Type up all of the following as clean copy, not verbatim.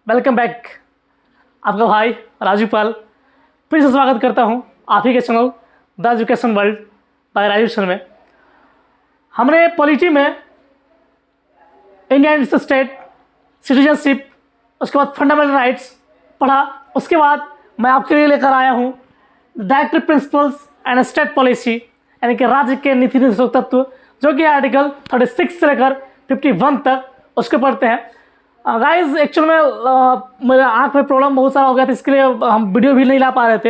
Welcome back. आपका भाई राजू पाल फिर से स्वागत करता हूं आप ही के channel the education world by Raju में। हमने पॉलिटी में इंडियन स्टेट सिटीजनशिप, उसके बाद फंडामेंटल राइट्स पढ़ा। उसके बाद मैं आपके लिए लेकर आया हूं directive principles and state policy, यानी कि राज्य के नीति निर्देशक तत्व, जो कि आर्टिकल 36 से लेकर 51 तक उसको पढ़ते हैं। गाइस एक्चुअल में मेरे आँख में प्रॉब्लम बहुत सारा हो गया था, इसके लिए हम वीडियो भी नहीं ला पा रहे थे।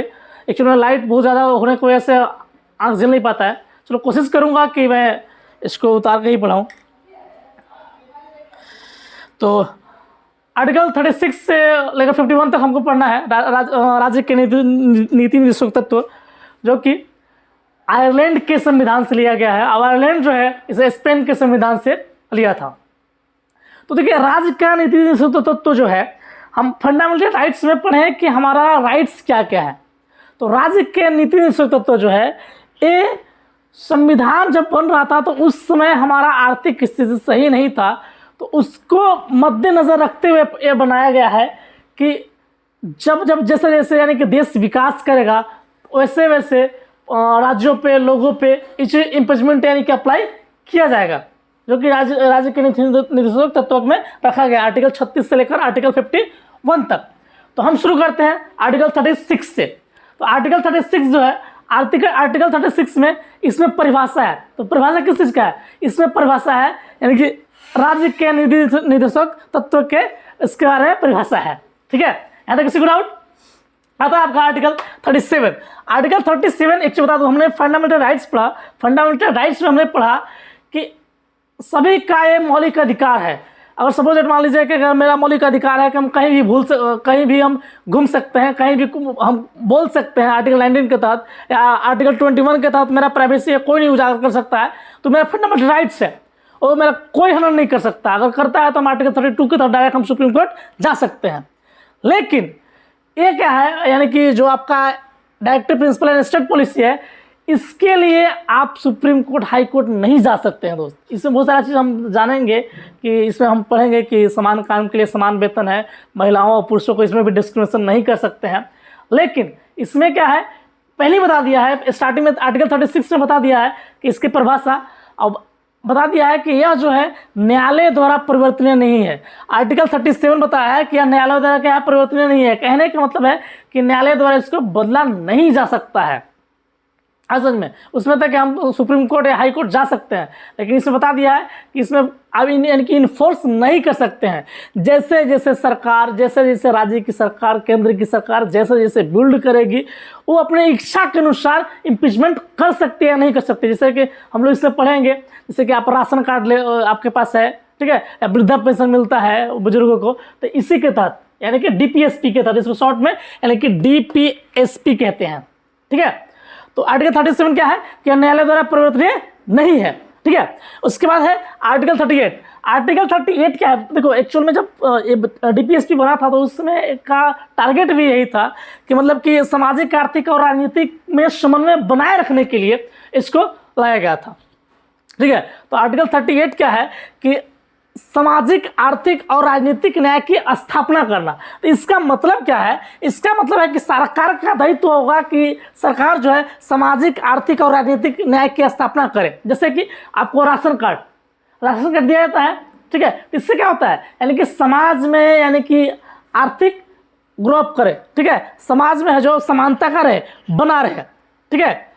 एक्चुअल में लाइट बहुत ज़्यादा होने की वजह से आँख झेल नहीं पाता है। चलो कोशिश करूँगा कि मैं इसको उतार के ही पढ़ाऊँ। तो आर्टिकल 36 से लेकर 51 तक हमको पढ़ना है राज्य के नीति निर्देशक तत्व, जो कि आयरलैंड के संविधान से लिया गया है। अब आयरलैंड जो है इसे स्पेन के संविधान से लिया था। तो देखिए, राज्य का नीति निर्देशक तत्व जो है, हम फंडामेंटल राइट्स में पढ़े कि हमारा राइट्स क्या क्या है। तो राज्य के नीति निर्देशक तत्व जो है, ये संविधान जब बन रहा था तो उस समय हमारा आर्थिक स्थिति सही नहीं था, तो उसको मद्देनज़र रखते हुए ये बनाया गया है कि जब जब जैसे जैसे यानी कि देश विकास करेगा वैसे वैसे राज्यों पे, लोगों पे इसे इम्पीचमेंट यानी कि अप्लाई किया जाएगा, जो कि राज्य के नीति निर्देशक तत्व में रखा गया आर्टिकल 36 से लेकर आर्टिकल 51 तक। तो हम शुरू करते हैं आर्टिकल 36 से। तो आर्टिकल 36 जो है, आर्टिकल 36 में इसमें परिभाषा है। तो परिभाषा किस चीज़ का है? इसमें परिभाषा है यानी कि राज्य के निर्देशक तत्व के इसके बारे में परिभाषा है। ठीक है, यहाँ तक किसी को डाउट आता है? आपका आर्टिकल 37। आर्टिकल 37 एक बता दो, हमने फंडामेंटल राइट्स पढ़ा। फंडामेंटल राइट्स में हमने पढ़ा कि सभी का ये मौलिक अधिकार है। अगर सपोज मान लीजिए कि अगर मेरा मौलिक अधिकार है कि हम कहीं भी कहीं भी हम घूम सकते हैं, कहीं भी हम बोल सकते हैं आर्टिकल 19 के तहत, या आर्टिकल 21 के तहत मेरा प्राइवेसी है, कोई नहीं उजागर कर सकता है, तो मेरा फंडामेंटल राइट्स है और मेरा कोई हनन नहीं कर सकता। अगर करता है तो हम आर्टिकल 32 के तहत डायरेक्ट हम सुप्रीम कोर्ट जा सकते हैं। लेकिन ये क्या है, यानी कि जो आपका directive principle and state policy है, इसके लिए आप सुप्रीम कोर्ट, हाई कोर्ट नहीं जा सकते हैं दोस्त। इसमें बहुत सारा चीज़ हम जानेंगे कि इसमें हम पढ़ेंगे कि समान काम के लिए समान वेतन है, महिलाओं और पुरुषों को इसमें भी डिस्क्रिमिनेशन नहीं कर सकते हैं। लेकिन इसमें क्या है, पहले बता दिया है स्टार्टिंग में, आर्टिकल 36 में बता दिया है कि इसकी परिभाषा, अब बता दिया है कि यह जो है न्यायालय द्वारा परिवर्तनीय नहीं है। आर्टिकल 37 बताया है कि यह न्यायालय द्वारा क्या परिवर्तनीय नहीं है। कहने का मतलब है कि न्यायालय द्वारा इसको बदला नहीं जा सकता है। असल में उसमें तक हम सुप्रीम कोर्ट या हाई कोर्ट जा सकते हैं, लेकिन इसमें बता दिया है कि इसमें अब यानी कि इन्फोर्स नहीं कर सकते हैं। जैसे जैसे सरकार, जैसे जैसे राज्य की सरकार, केंद्र की सरकार जैसे जैसे बिल्ड करेगी, वो अपने इच्छा के अनुसार इम्पीचमेंट कर सकते हैं या नहीं कर सकते। जैसे कि हम लोग इसमें पढ़ेंगे, जैसे कि आप राशन कार्ड आपके पास है, ठीक है, या वृद्धा पेंशन मिलता है बुजुर्गों को, तो इसी के तहत यानी कि DPSP के तहत, इसको शॉर्ट में यानी कि DPSP कहते हैं। ठीक है, तो आर्टिकल 37 क्या है कि न्यायालय द्वारा परिवर्तनीय नहीं है। ठीक है, उसके बाद है आर्टिकल 38। आर्टिकल 38 क्या है? देखो, एक्चुअल में जब DPSP बना था तो उसमें का टारगेट भी यही था कि मतलब कि सामाजिक, आर्थिक और राजनीतिक में समन्वय बनाए रखने के लिए इसको लाया गया था। ठीक है, तो आर्टिकल 38 क्या है कि सामाजिक, आर्थिक और राजनीतिक न्याय की स्थापना करना। तो इसका मतलब क्या है? इसका मतलब है कि सरकार का दायित्व होगा कि सरकार जो है सामाजिक, आर्थिक और राजनीतिक न्याय की स्थापना करे। जैसे कि आपको राशन कार्ड दिया जाता है, ठीक है, इससे क्या होता है, यानी कि समाज में यानी कि आर्थिक ग्रो अप करे, ठीक है, समाज में है जो समानता का रहे, बना रहे, ठीक है।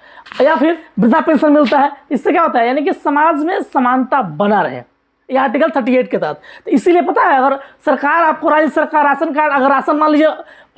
या फिर वृद्धा पेंशन मिलता है, इससे क्या होता है, यानी कि समाज में समानता बना रहे, ये आर्टिकल 38 के तहत। तो इसीलिए पता है, अगर सरकार आपको, राज्य सरकार राशन कार्ड, अगर राशन मान लीजिए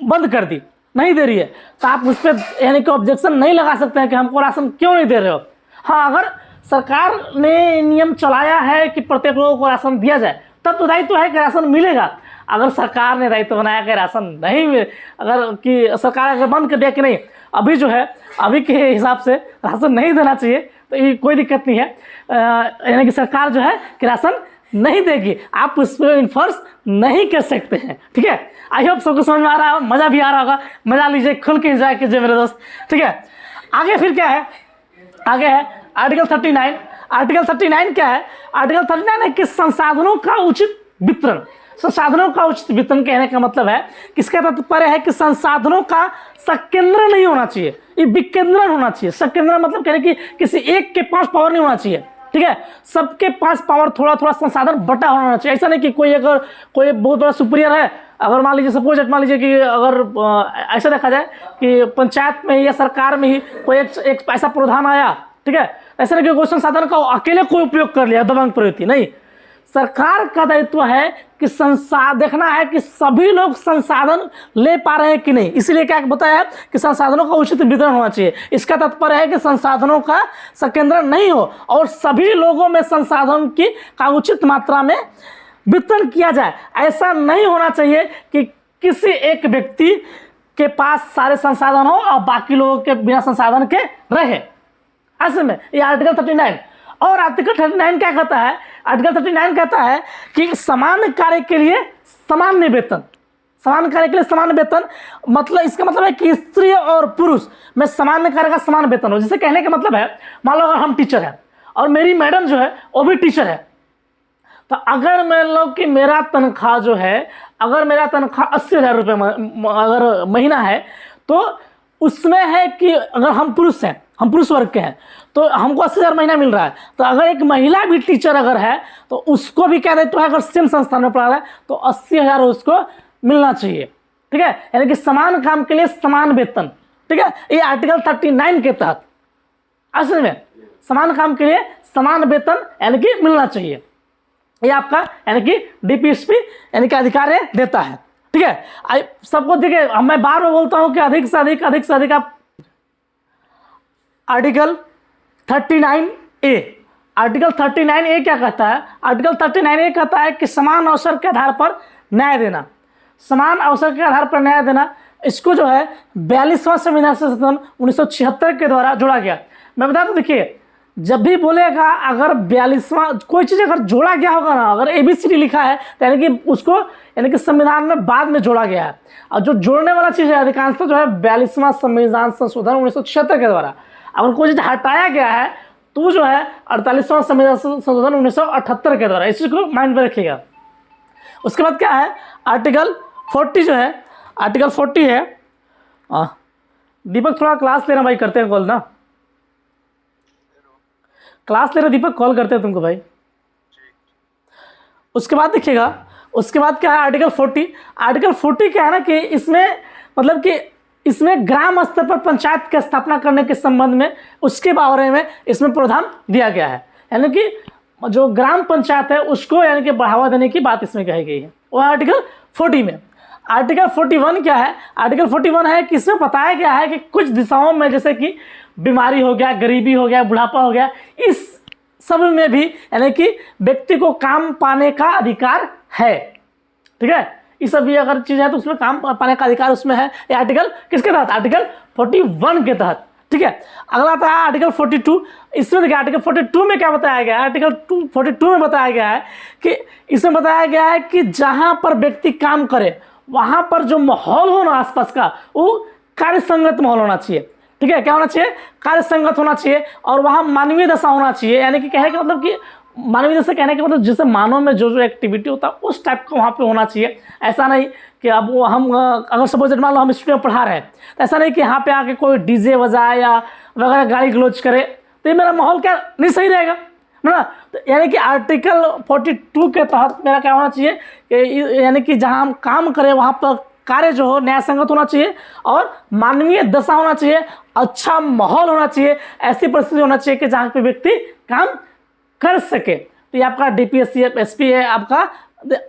बंद कर दी, नहीं दे रही है, तो आप उस पर यानी कि ऑब्जेक्शन नहीं लगा सकते हैं कि हमको राशन क्यों नहीं दे रहे हो। हाँ, अगर सरकार ने नियम चलाया है कि प्रत्येक लोगों को राशन दिया जाए, तब तो दायित्व है कि राशन मिलेगा। अगर सरकार ने दायित्व बनाया कि राशन नहीं मिले, अगर कि सरकार अगर बंद कर दिया कि नहीं, अभी जो है, अभी के हिसाब से राशन नहीं देना चाहिए, तो ये कोई दिक्कत नहीं है, यानी कि सरकार जो है कि राशन नहीं देगी, आप उस पर इन्फोर्स नहीं कर सकते हैं। ठीक है, आई होप सबको समझ में आ रहा है, मज़ा भी आ रहा होगा, मज़ा लीजिए, खुल के एंजॉय कीजिए मेरे दोस्त। ठीक है, आगे फिर क्या है, आगे है आर्टिकल 39। आर्टिकल 39 क्या है? आर्टिकल 39 है कि संसाधनों का उचित वितरण। संसाधनों का उचित वितरण कहने का मतलब है, किसका तात्पर्य है कि संसाधनों का संकेंद्रण नहीं होना चाहिए, ये विकेंद्रण होना चाहिए। संकेंद्रण मतलब कहने कि किसी एक के पास पावर नहीं होना चाहिए, ठीक है, सबके पास पावर थोड़ा थोड़ा संसाधन बटा होना चाहिए। ऐसा नहीं कि कोई अगर कोई बहुत बड़ा सुपीरियर है, अगर मान लीजिए सपोज मान लीजिए कि अगर ऐसा देखा जाए कि पंचायत में या सरकार में ही कोई एक ऐसा प्रावधान आया, ठीक है, ऐसा नहीं कि कोई संसाधन का अकेले कोई उपयोग कर लिया, दबंग प्रवृत्ति नहीं। सरकार का दायित्व है कि देखना है कि सभी लोग संसाधन ले पा रहे हैं कि नहीं, इसीलिए क्या बताया है कि संसाधनों का उचित वितरण होना चाहिए। इसका तात्पर्य है कि संसाधनों का संकेंद्रण नहीं हो और सभी लोगों में संसाधन की का उचित मात्रा में वितरण किया जाए। ऐसा नहीं होना चाहिए कि किसी एक व्यक्ति के पास सारे संसाधन हो और बाकी लोगों के बिना संसाधन के रहे। ऐसे में ये आर्टिकल 39 और आर्टिकल 39 क्या कहता है, आर्टिकल 39 कहता है कि समान कार्य के लिए समान वेतन, समान कार्य के लिए समान वेतन, मतलब इसका मतलब है कि स्त्री और पुरुष में समान कार्य का समान वेतन हो। जिसे कहने का मतलब है, मान लो अगर हम टीचर हैं और मेरी मैडम जो है वो भी टीचर है, तो अगर मान लो कि मेरा तनख्वाह जो है, अगर मेरा तनख्वाह 80,000 रुपये अगर महीना है, तो उसमें है कि अगर हम पुरुष हैं, हम पुरुष वर्ग के हैं, तो हमको 80,000 महीना मिल रहा है। तो अगर एक महिला भी टीचर अगर है तो उसको भी क्या दायित्व है, अगर सेम संस्थान में पढ़ा रहा है तो 80,000 उसको मिलना चाहिए, ठीक है, यानी कि समान काम के लिए समान वेतन, ठीक है। ये आर्टिकल 39 के तहत असल में समान काम के लिए समान वेतन यानी कि मिलना चाहिए, ये आपका यानी कि डीपीएसपी यानी कि अधिकार देता है, ठीक है। सबको देखिए, मैं बार बार बोलता हूं कि अधिक से अधिक आप आर्टिकल 39A, आर्टिकल 39A क्या कहता है, आर्टिकल 39A कहता है कि समान अवसर के आधार पर न्याय देना, समान अवसर के आधार पर न्याय देना। इसको जो है 42वां संविधान संशोधन 1976 के द्वारा जोड़ा गया। मैं बता दूं, देखिए जब भी बोलेगा अगर 42वां कोई चीज़ अगर जोड़ा गया होगा ना, अगर ABCD लिखा है तो यानी कि उसको यानी कि संविधान में बाद में जोड़ा गया है, और जो जोड़ने वाला चीज़ है अधिकांशतः जो है 42वां संविधान संशोधन 1976 के द्वारा। अगर कोई चीज़ हटाया गया है तो जो है 48वां संविधान संशोधन 1978 के द्वारा, इस चीज़ को माइंड में रखिएगा। उसके बाद क्या है, आर्टिकल 40 जो है, आर्टिकल 40 है। दीपक थोड़ा क्लास लेना भाई, करते हैं कॉल ना, क्लास ले रहे दीपक, कॉल करते हैं तुमको भाई। उसके बाद देखिएगा, उसके बाद क्या है आर्टिकल 40। आर्टिकल 40 क्या है ना कि इसमें मतलब कि इसमें ग्राम स्तर पर पंचायत की स्थापना करने के संबंध में उसके बारे में इसमें प्रावधान दिया गया है, यानी कि जो ग्राम पंचायत है उसको यानी कि बढ़ावा देने की बात इसमें कही गई है, वो आर्टिकल 40 में। आर्टिकल 41 क्या है, आर्टिकल 41 है कि इसमें बताया गया है कि कुछ दिशाओं में जैसे कि बीमारी हो गया, गरीबी हो गया, बुढ़ापा हो गया, इस सब में भी यानी कि व्यक्ति को काम पाने का अधिकार है, ठीक है। ये सब भी अगर चीज़ है तो उसमें काम पाने का अधिकार उसमें है। ये आर्टिकल किसके तहत, आर्टिकल 41 के तहत, ठीक है। अगला आता है आर्टिकल 42। इसमें देखिए आर्टिकल 42 में क्या बताया गया है, आर्टिकल 42 में बताया गया है कि इसमें बताया गया है कि जहाँ पर व्यक्ति काम करे वहाँ पर जो माहौल हो ना आसपास का, वो कार्य संगत माहौल होना चाहिए, ठीक है। क्या होना चाहिए, कार्य संगत होना चाहिए, और वहाँ मानवीय दशा होना चाहिए, यानी कि कहने का मतलब कि मानवीय दशा कहने का मतलब जैसे मानव में जो जो एक्टिविटी होता है उस टाइप का वहाँ पे होना चाहिए। ऐसा नहीं कि अब वो हम अगर सपोज मान लो हम स्टूडियो में पढ़ा रहे हैं, तो ऐसा नहीं कि यहाँ पे आके कोई डीजे बजाए या वगैरह गाली गलौज करे, तो ये मेरा माहौल क्या नहीं सही रहेगा ना। तो यानी कि आर्टिकल 42 के तहत मेरा क्या होना चाहिए कि यानी कि जहाँ हम काम करें वहाँ पर कार्य जो हो न्याय संगत होना चाहिए और मानवीय दशा होना चाहिए, अच्छा माहौल होना चाहिए, ऐसी परिस्थिति होना चाहिए कि जहाँ पे व्यक्ति काम कर सके। तो ये आपका डीपीएससी एसपी है आपका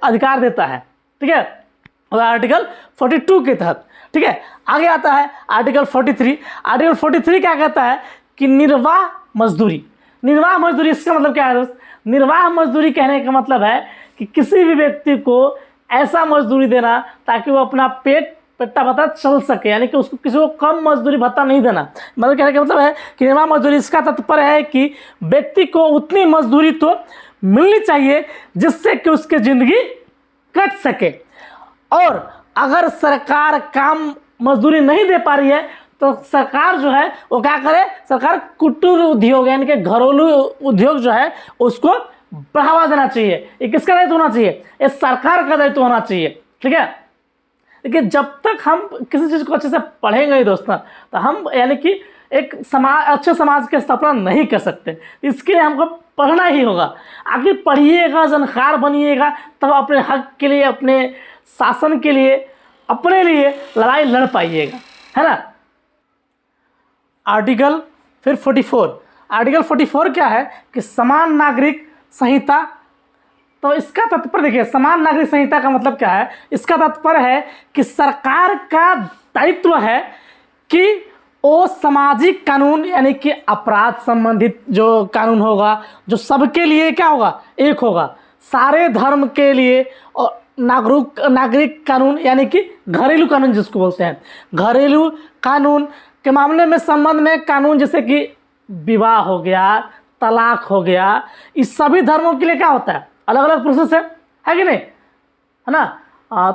अधिकार देता है, ठीक है, और आर्टिकल 42 के तहत, ठीक है। आगे आता है आर्टिकल 43। आर्टिकल 43 क्या कहता है कि निर्वाह मजदूरी, निर्वाह मजदूरी इसका मतलब क्या है दोस्त, निर्वाह मजदूरी कहने का मतलब है कि किसी भी व्यक्ति को ऐसा मजदूरी देना ताकि वो अपना पेट पट्टा भत्ता चल सके, यानी कि उसको किसी को कम मजदूरी भत्ता नहीं देना। मतलब कहने का मतलब है कि निर्वाह मजदूरी इसका तात्पर्य है कि व्यक्ति को उतनी मजदूरी तो मिलनी चाहिए जिससे कि उसकी ज़िंदगी कट सके, और अगर सरकार काम मजदूरी नहीं दे पा रही है तो सरकार जो है वो क्या करे, सरकार कुटीर उद्योग यानी कि घरेलू उद्योग जो है उसको बढ़ावा देना चाहिए। ये किसका दायित्व होना चाहिए? ये सरकार का दायित्व होना चाहिए। ठीक है, देखिए जब तक हम किसी चीज़ को अच्छे से पढ़ेंगे नहीं दोस्तों, तो हम यानी कि एक समाज, अच्छे समाज की स्थापना नहीं कर सकते। इसके लिए हमको पढ़ना ही होगा। आखिर पढ़िएगा, जानकार बनिएगा, तब अपने हक के लिए, अपने शासन के लिए, अपने लिए लड़ाई लड़ पाइएगा, है ना। आर्टिकल फिर 44, आर्टिकल 44 क्या है कि समान नागरिक संहिता। तो इसका तात्पर्य देखिए, समान नागरिक संहिता का मतलब क्या है? इसका तात्पर्य है कि सरकार का दायित्व है कि वो सामाजिक कानून यानी कि अपराध संबंधित जो कानून होगा, जो सबके लिए क्या होगा, एक होगा, सारे धर्म के लिए। और नागरिक कानून यानी कि घरेलू कानून जिसको बोलते हैं, घरेलू कानून के मामले में संबंध में कानून, जैसे कि विवाह हो गया, तलाक हो गया, इस सभी धर्मों के लिए क्या होता है, अलग अलग प्रोसेस है कि नहीं, है ना।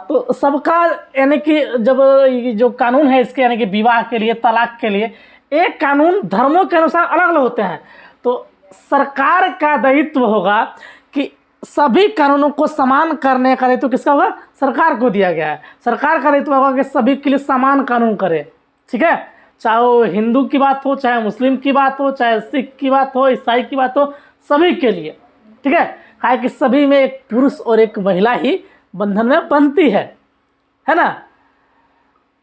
तो सबका यानी कि जब ये जो कानून है इसके, यानी कि विवाह के लिए, तलाक के लिए, एक कानून धर्मों के अनुसार अलग अलग होते हैं। तो सरकार का दायित्व होगा कि सभी कानूनों को समान करने का दायित्व किसका होगा? सरकार को दिया गया है। सरकार का दायित्व होगा कि सभी के लिए समान कानून करे। ठीक है, चाहे वो हिंदू की बात हो, चाहे मुस्लिम की बात हो, चाहे सिख की बात हो, ईसाई की बात हो, सभी के लिए। ठीक है, कहा कि सभी में एक पुरुष और एक महिला ही बंधन में बनती है ना।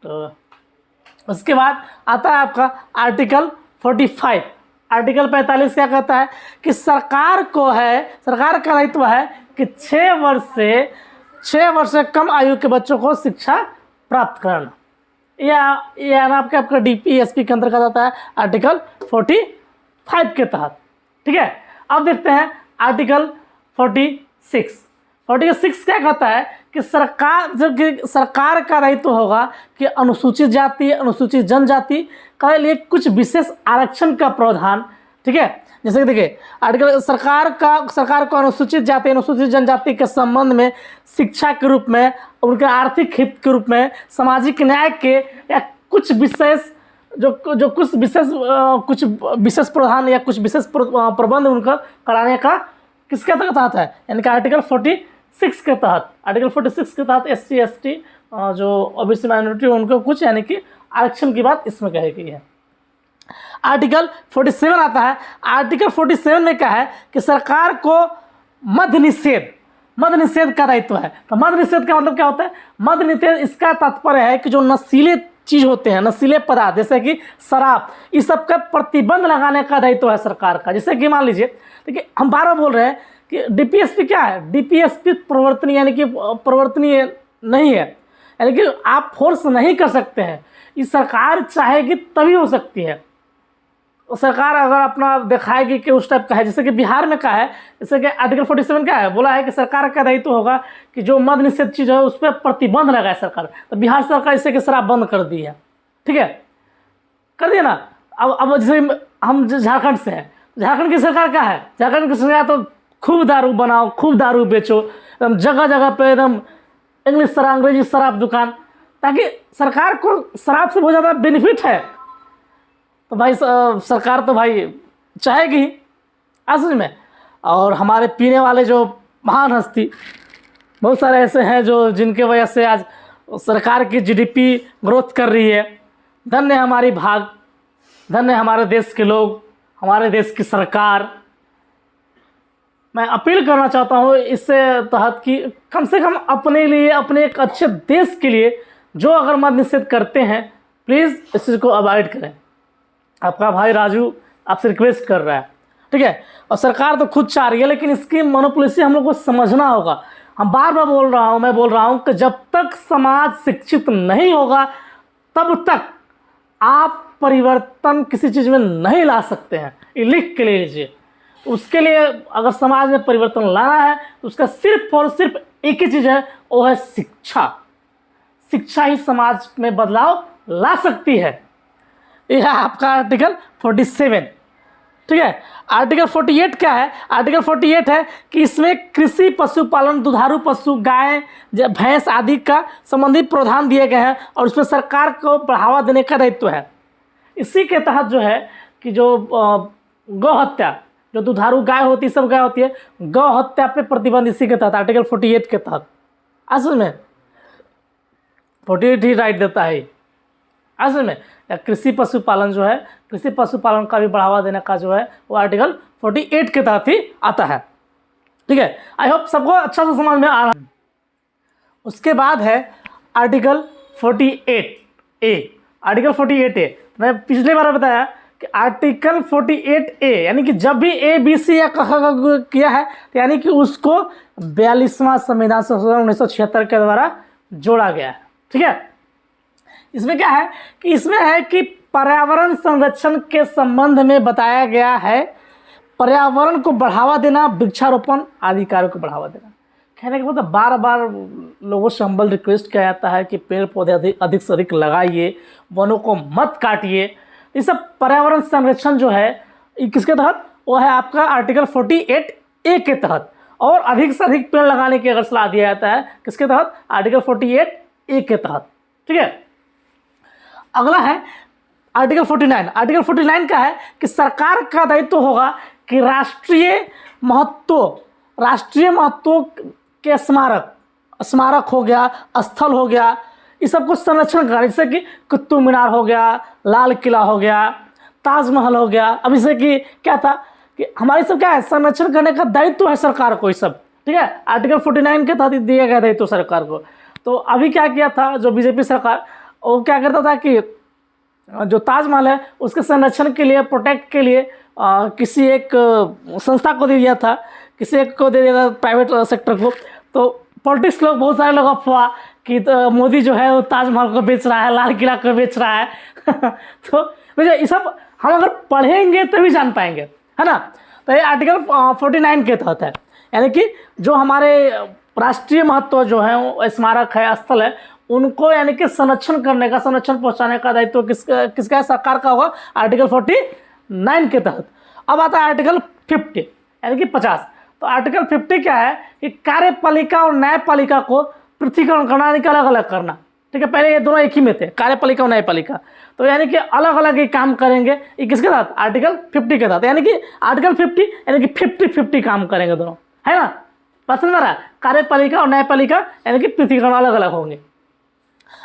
तो उसके बाद आता है आपका आर्टिकल 45। आर्टिकल 45 क्या कहता है कि सरकार का दायित्व है कि 6 वर्ष से कम आयु के बच्चों को शिक्षा प्राप्त कराना। या आपका DPSP के अंतर्गत आता है आर्टिकल 45 के तहत। ठीक है, अब देखते हैं आर्टिकल 46। आर्टिकल 6 क्या कहता है कि सरकार का दायित्व होगा कि अनुसूचित जाति, अनुसूचित जनजाति के लिए कुछ विशेष आरक्षण का प्रावधान। ठीक है, जैसे कि देखिए आर्टिकल सरकार को अनुसूचित जाति, अनुसूचित जनजाति के संबंध में शिक्षा के रूप में, उनके आर्थिक हित के रूप में, सामाजिक न्याय के या कुछ विशेष कुछ विशेष प्रावधान या कुछ विशेष प्रबंध उनका कराने का किसके तहत आता है? यानी कि आर्टिकल 46 के तहत। आर्टिकल 46 के तहत SC ST जो ओबीसी माइनॉरिटी उनको कुछ यानी कि आरक्षण की बात इसमें कही गई है। आर्टिकल 47 आता है। आर्टिकल 47 में क्या है कि सरकार को मद्य निषेध का दायित्व है। तो मद्य निषेध का मतलब क्या होता है? मद्य निषेध इसका तात्पर्य है कि जो नशीले चीज होते हैं, नशीले पदार्थ जैसे कि शराब, इस सब का प्रतिबंध लगाने का दायित्व है सरकार का। जैसे कि मान लीजिए, देखिए हम बार बार बोल रहे हैं कि DPSP क्या है? DPSP प्रवर्तनीय यानी कि प्रवर्तनीय नहीं है, यानी कि आप फोर्स नहीं कर सकते हैं। ये सरकार चाहेगी तभी हो सकती है। सरकार अगर अपना दिखाएगी कि उस टाइप का है, जैसे कि बिहार में क्या है, जैसे कि आर्टिकल 47 क्या है, बोला है कि सरकार का दायित्व होगा कि जो मद्य निषेध चीज़ है उस पर प्रतिबंध लगाए सरकार। तो बिहार सरकार इसे कि शराब बंद कर दी है। ठीक है, कर दिया ना। अब जैसे हम झारखंड से हैं, झारखंड की सरकार क्या है? झारखंड की सरकार तो खूब दारू बनाओ, खूब दारू बेचो, एकदम जगह जगह पे एकदम इंग्लिश शराब, अंग्रेजी शराब दुकान, ताकि सरकार को शराब से बहुत ज़्यादा बेनिफिट है। तो भाई सरकार तो भाई चाहेगी असल में। और हमारे पीने वाले जो महान हस्ती बहुत सारे ऐसे हैं जो जिनके वजह से आज सरकार की GDP ग्रोथ कर रही है। धन्य हमारी भाग, धन्य हमारे देश के लोग, हमारे देश की सरकार। मैं अपील करना चाहता हूँ इससे तहत कि कम से कम अपने लिए, अपने एक अच्छे देश के लिए जो अगर मद्य निषेध करते हैं, प्लीज़ इस चीज़ को अवॉइड करें। आपका भाई राजू आपसे रिक्वेस्ट कर रहा है। ठीक है, और सरकार तो खुद चाह रही है, लेकिन इसकी मोनोपोलिसी हम लोग को समझना होगा। हम बार बार मैं बोल रहा हूँ कि जब तक समाज शिक्षित नहीं होगा तब तक आप परिवर्तन किसी चीज़ में नहीं ला सकते हैं। ये लिख के ले लीजिए। उसके लिए अगर समाज में परिवर्तन लाना है तो उसका सिर्फ और सिर्फ एक ही चीज़ है, वो है शिक्षा। शिक्षा ही समाज में बदलाव ला सकती है। यह है आपका आर्टिकल 47। ठीक है, आर्टिकल 48 क्या है? आर्टिकल 48 है कि इसमें कृषि, पशुपालन, दुधारू पशु, गाय, भैंस आदि का संबंधित प्रावधान दिए गए हैं और उसमें सरकार को बढ़ावा देने का दायित्व है। इसी के तहत जो है कि जो गौ हत्या, जो दुधारू गाय होती है, सब गाय होती है, गौ हत्या पे प्रतिबंध इसी के तहत आर्टिकल 48 के तहत। असल में 48 ही राइट देता है असल में। या कृषि पशुपालन जो है, कृषि पशुपालन का भी बढ़ावा देने का जो है वो आर्टिकल 48 के तहत ही आता है। ठीक है, आई होप सबको अच्छा से समझ में आ रहा है। उसके बाद है आर्टिकल 48A। आर्टिकल 48A मैं पिछले बार बताया कि आर्टिकल 48A यानी कि जब भी ABC या किया है तो यानी कि उसको 42वां संविधान संशोधन 1976 के द्वारा जोड़ा गया है। ठीक है, इसमें क्या है कि इसमें है कि पर्यावरण संरक्षण के संबंध में बताया गया है, पर्यावरण को बढ़ावा देना, वृक्षारोपण आदि कार्यों को बढ़ावा देना। कहने के मतलब बार बार लोगों से हम्बल रिक्वेस्ट किया जाता है कि पेड़ पौधे अधिक से अधिक लगाइए, वनों को मत काटिए। ये सब पर्यावरण संरक्षण जो है किसके तहत, वो है आपका आर्टिकल 48A के तहत। और अधिक से अधिक पेड़ लगाने की अगर सलाह दिया जाता है किसके तहत, आर्टिकल 48A के तहत। ठीक है, अगला है आर्टिकल 49। आर्टिकल 49 का है कि सरकार का दायित्व होगा कि राष्ट्रीय महत्व के स्मारक हो गया, स्थल हो गया, इस सबको संरक्षण करें। जैसे कि कुतुब मीनार हो गया, लाल किला हो गया, ताजमहल हो गया। अब इसे कि क्या था कि हमारी सब क्या है, संरक्षण करने का दायित्व है सरकार को ये सब। ठीक है, आर्टिकल 49 के तहत दिया गया दायित्व सरकार को। तो अभी क्या किया था जो बीजेपी सरकार, वो क्या करता था कि जो ताजमहल है उसके संरक्षण के लिए, प्रोटेक्ट के लिए किसी एक संस्था को दे दिया था, किसी एक को दे दिया था, प्राइवेट सेक्टर को। तो पॉलिटिक्स लोग, बहुत सारे लोग अफवाह कि मोदी जो है वो ताजमहल को बेच रहा है, लाल किला को बेच रहा है। तो देखिए ये सब हम अगर पढ़ेंगे तभी जान पाएंगे, है ना। तो ये आर्टिकल 49 के तहत है, यानी कि जो हमारे राष्ट्रीय महत्व जो है वो स्मारक है, स्थल है, उनको यानी कि संरक्षण करने का, संरक्षण पहुंचाने का दायित्व किसका है, सरकार का होगा, आर्टिकल 49 के तहत। अब आता है आर्टिकल 50 यानी कि 50। तो आर्टिकल 50 क्या है कि कार्यपालिका और न्यायपालिका को पृथकीकरण करना, यानी कि अलग अलग करना। ठीक है, पहले ये दोनों एक ही में थे, कार्यपालिका और न्यायपालिका, तो यानी कि अलग अलग ही काम करेंगे। ये किसके तहत, आर्टिकल 50 के तहत। यानी कि आर्टिकल 50 यानी कि 50-50 काम करेंगे दोनों, है ना। पसंद आ रहा है, कार्यपालिका और न्यायपालिका यानी कि पृथकीकरण अलग अलग होंगे।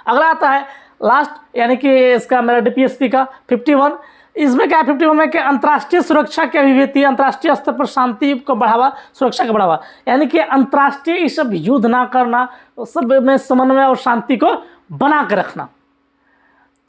अगला आता है लास्ट, यानी कि इसका मेरा DPSP का 51। इसमें क्या है 51 में कि अंतर्राष्ट्रीय सुरक्षा की अभिव्यक्ति, अंतर्राष्ट्रीय स्तर पर शांति को बढ़ावा, सुरक्षा का बढ़ावा, यानी कि अंतर्राष्ट्रीय इस सब युद्ध ना करना, सब में समन्वय और शांति को बना के रखना।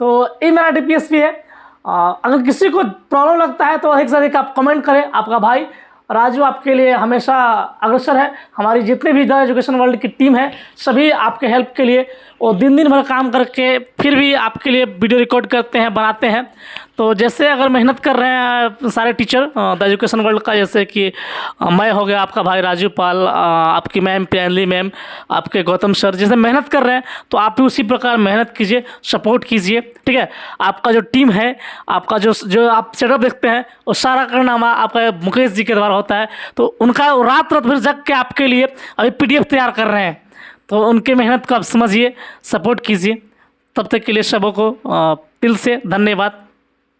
तो ये मेरा DPSP है। अगर किसी को प्रॉब्लम लगता है तो अधिक से अधिक आप कमेंट करें। आपका भाई राजू आपके लिए हमेशा अग्रसर है। हमारी जितने भी द एजुकेशन वर्ल्ड की टीम है सभी आपके हेल्प के लिए, और दिन भर काम करके फिर भी आपके लिए वीडियो रिकॉर्ड करते हैं, बनाते हैं। तो जैसे अगर मेहनत कर रहे हैं सारे टीचर द एजुकेशन वर्ल्ड का, जैसे कि मैं हो गया, आपका भाई राजू पाल, आपकी मैम प्रियांजलि मैम, आपके गौतम सर, जैसे मेहनत कर रहे हैं तो आप भी उसी प्रकार मेहनत कीजिए, सपोर्ट कीजिए। ठीक है, आपका जो टीम है, आपका जो आप सेटअप देखते हैं वो सारा कारनामा आपका मुकेश जी के द्वारा होता है। तो उनका रात भर जग के आपके लिए अभी PDF तैयार कर रहे हैं, तो उनके मेहनत को आप समझिए, सपोर्ट कीजिए। तब तक के लिए सबों को दिल से धन्यवाद।